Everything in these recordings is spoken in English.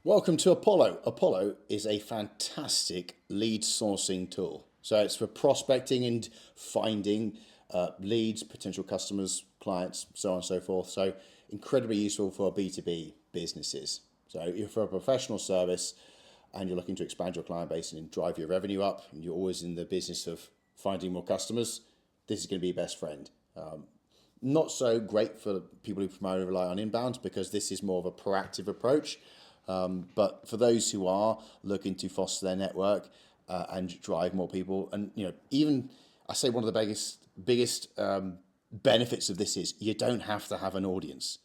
Welcome to Apollo. Apollo is a fantastic lead sourcing tool. So it's for prospecting and finding leads, potential customers, clients, so on and so forth. So incredibly useful for B2B businesses. So if for a professional service and you're looking to expand your client base and drive your revenue up, and you're always in the business of finding more customers, this is going to be your best friend. Not so great for people who primarily rely on inbound because this is more of a proactive approach. But for those who are looking to foster their network and drive more people, and even I say one of the biggest benefits of this is you don't have to have an audience.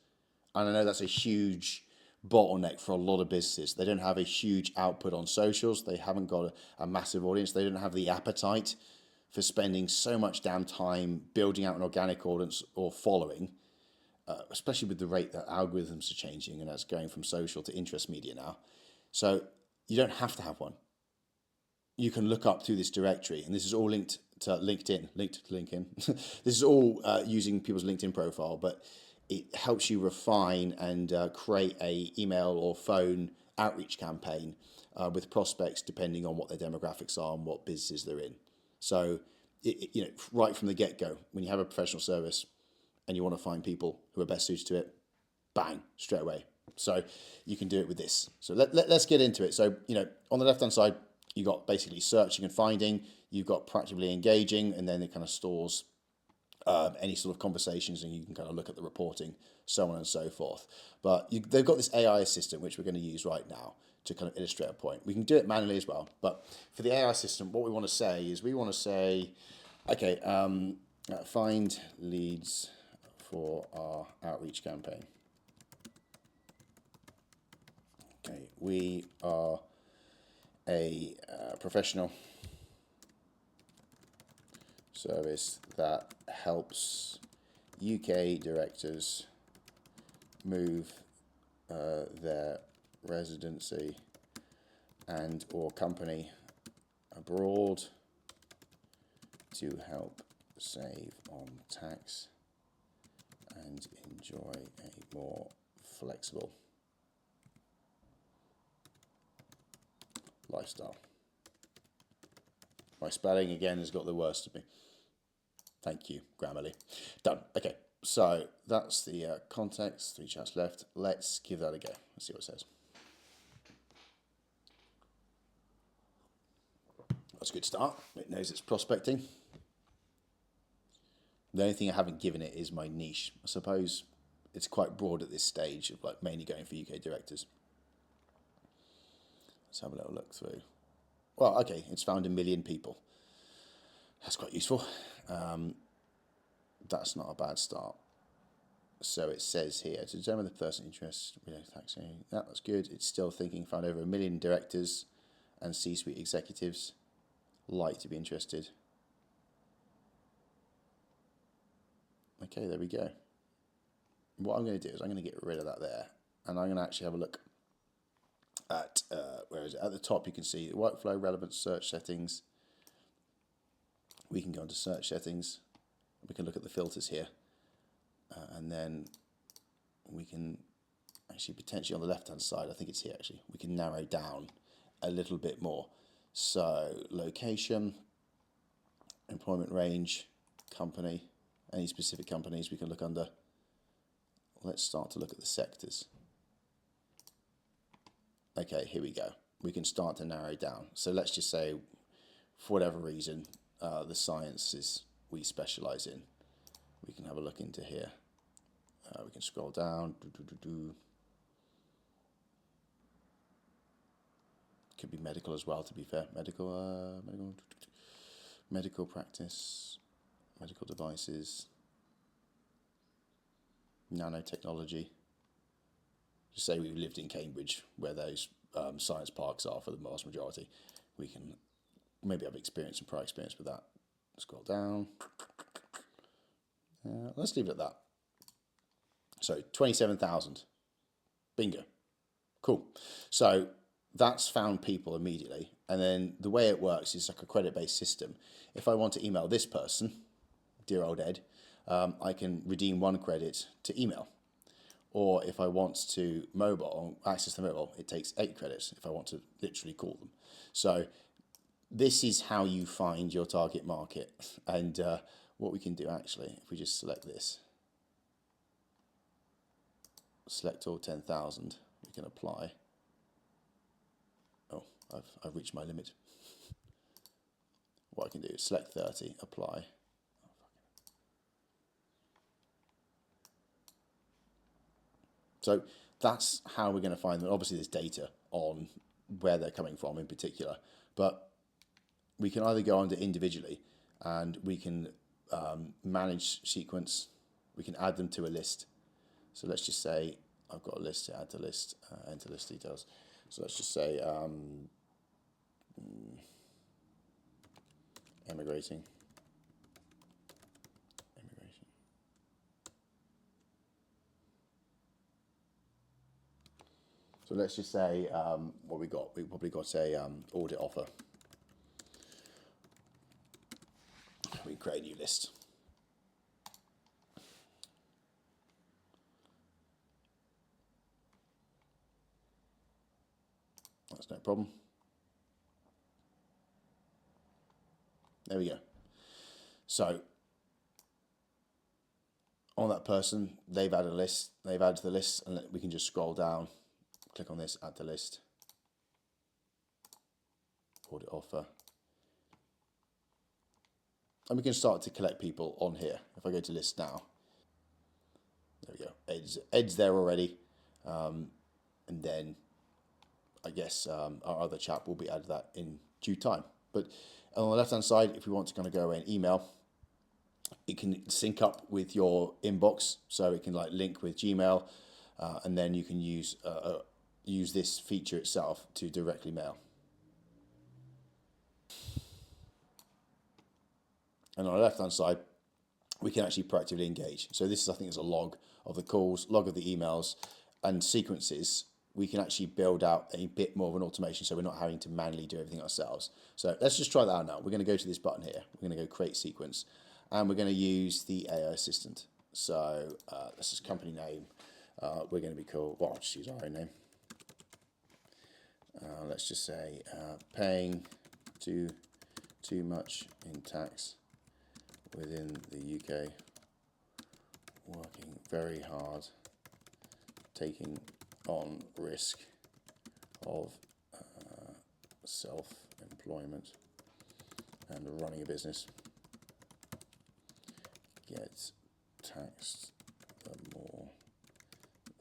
And I know that's a huge bottleneck for a lot of businesses. They don't have a huge output on socials. They haven't got a massive audience. They don't have the appetite for spending so much damn time building out an organic audience or following, especially with the rate that algorithms are changing and that's going from social to interest media now. So you don't have to have one. You can look up through this directory, and this is all linked to LinkedIn. This is all using people's LinkedIn profile, but it helps you refine and create a email or phone outreach campaign with prospects depending on what their demographics are and what businesses they're in. So, right from the get-go, when you have a professional service and you want to find people who are best suited to it, bang, straight away. So you can do it with this. So let's get into it. So, on the left-hand side, you've got basically searching and finding. You've got proactively engaging, and then it kind of stores any sort of conversations, and you can kind of look at the reporting, so on and so forth. But they've got this AI assistant, which we're going to use right now to kind of illustrate a point. We can do it manually as well. But for the AI system, what we want to say is okay, find leads for our outreach campaign. Okay, we are a professional service that helps UK directors move their residency and or company abroad to help save on tax and enjoy a more flexible lifestyle. My spelling again has got the worst of me. Thank you, Grammarly. Done. Okay, so that's the context. 3 chats left. Let's give that a go. Let's see what it says. That's a good start. It knows it's prospecting. The only thing I haven't given it is my niche. I suppose it's quite broad at this stage of mainly going for UK directors. Let's have a little look through. Well, okay, it's found 1 million people. That's quite useful. That's not a bad start. So it says here, to determine the person interest, taxing. That's good. It's still thinking, found over 1 million directors and C-suite executives like to be interested. Okay, there we go. What I'm going to do is I'm going to get rid of that there, and I'm going to actually have a look at, where is it? At the top you can see the workflow, relevant search settings. We can go into search settings. We can look at the filters here, and then we can actually potentially on the left hand side, I think it's here actually, we can narrow down a little bit more. So location, employment range, company, any specific companies we can look under. Let's start to look at the sectors. Okay, here we go. We can start to narrow down. So let's just say, for whatever reason, the sciences we specialize in. We can have a look into here. We can scroll down. Could be medical as well, to be fair. Medical practice, medical devices, nanotechnology. Just say we lived in Cambridge, where those science parks are for the vast majority. We can maybe have experience and prior experience with that. Scroll down. Let's leave it at that. So 27,000. Bingo. Cool. So that's found people immediately. And then the way it works is like a credit-based system. If I want to email this person, dear old Ed, I can redeem 1 credit to email. Or if I want to access the mobile, it takes 8 credits if I want to literally call them. So this is how you find your target market. And what we can do actually, if we just select this, select all 10,000, we can apply. Oh, I've reached my limit. What I can do is select 30, apply. So that's how we're going to find them. Obviously, there's data on where they're coming from in particular, but we can either go under individually and we can manage sequence. We can add them to a list. So let's just say I've got a list to add to list, enter list details. So let's just say emigrating. So let's just say what we got. We probably got a audit offer. We create a new list. That's no problem. There we go. So on that person, they've added a list. They've added to the list, and we can just scroll down, click on this, add to list, audit offer. And we can start to collect people on here. If I go to list now, there we go. Ed's there already. And then I guess our other chap will be added that in due time. But on the left-hand side, if we want to kind of go away and email, it can sync up with your inbox. So it can like link with Gmail. And then you can use this feature itself to directly mail. And on the left-hand side, we can actually proactively engage. So this is, I think, is a log of the calls, log of the emails, and sequences. We can actually build out a bit more of an automation, so we're not having to manually do everything ourselves. So let's just try that out now. We're going to go to this button here. We're going to go create sequence, and we're going to use the AI assistant. So this is company name. We're going to be called, well, I'll just use our own name. Let's just say paying too much in tax within the UK, working very hard, taking on risk of self-employment and running a business, get taxed the more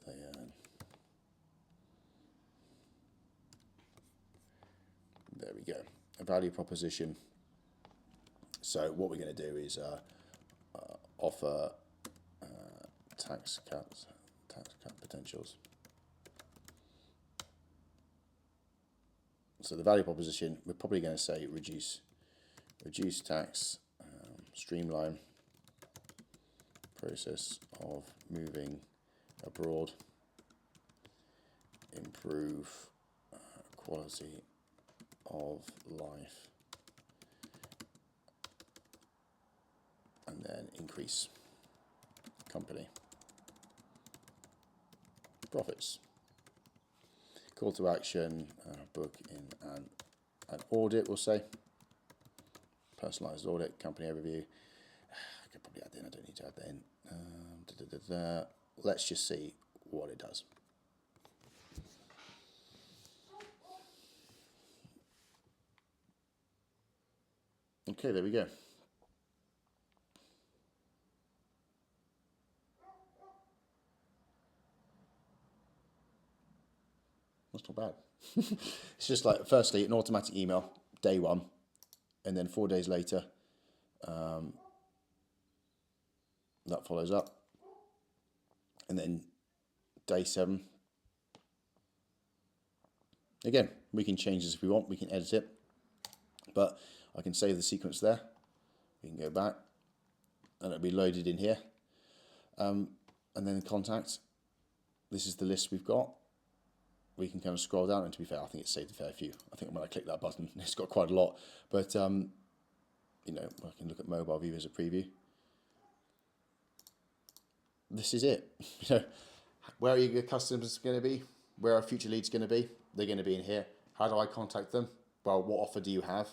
they earn. There we go, a value proposition. So what we're going to do is offer tax cut potentials. So the value proposition, we're probably going to say reduce tax, streamline process of moving abroad, improve quality of life, and then increase company profits. Call to action, book in an audit, we'll say. Personalised audit, company overview. I could probably add that in, I don't need to add that in. Let's just see what it does. Okay, there we go. That's not bad. It's just like, firstly, an automatic email, day one, and then 4 days later, that follows up. And then day 7. Again, we can change this if we want, we can edit it, but I can save the sequence there. We can go back, and it'll be loaded in here. And then contact, this is the list we've got. We can kind of scroll down, and to be fair, I think it's saved a fair few. I think when I click that button, it's got quite a lot. But, you know, I can look at mobile view as a preview. This is it. You know, Where are your customers going to be? Where are future leads going to be? They're going to be in here. How do I contact them? Well, what offer do you have?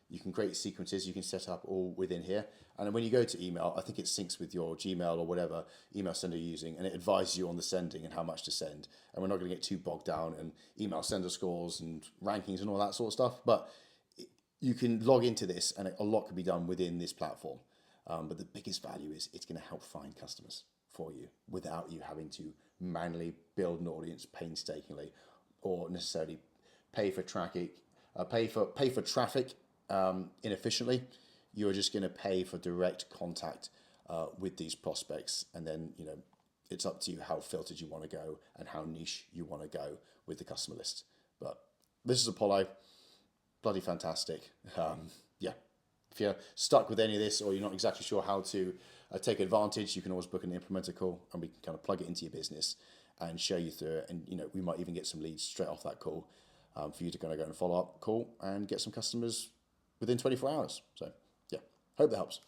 You can create sequences, you can set up all within here. And then when you go to email, I think it syncs with your Gmail or whatever email sender you're using, and it advises you on the sending and how much to send. And we're not going to get too bogged down in email sender scores and rankings and all that sort of stuff. But you can log into this, and a lot can be done within this platform. But the biggest value is it's going to help find customers for you without you having to manually build an audience painstakingly, or necessarily pay for traffic, inefficiently. You're just going to pay for direct contact with these prospects, and then it's up to you how filtered you want to go and how niche you want to go with the customer list. But this is Apollo, bloody fantastic. Yeah, if you're stuck with any of this, or you're not exactly sure how to take advantage, you can always book an implementer call, and we can kind of plug it into your business and show you through it. And we might even get some leads straight off that call for you to kind of go and follow up call and get some customers within 24 hours. So yeah, hope that helps.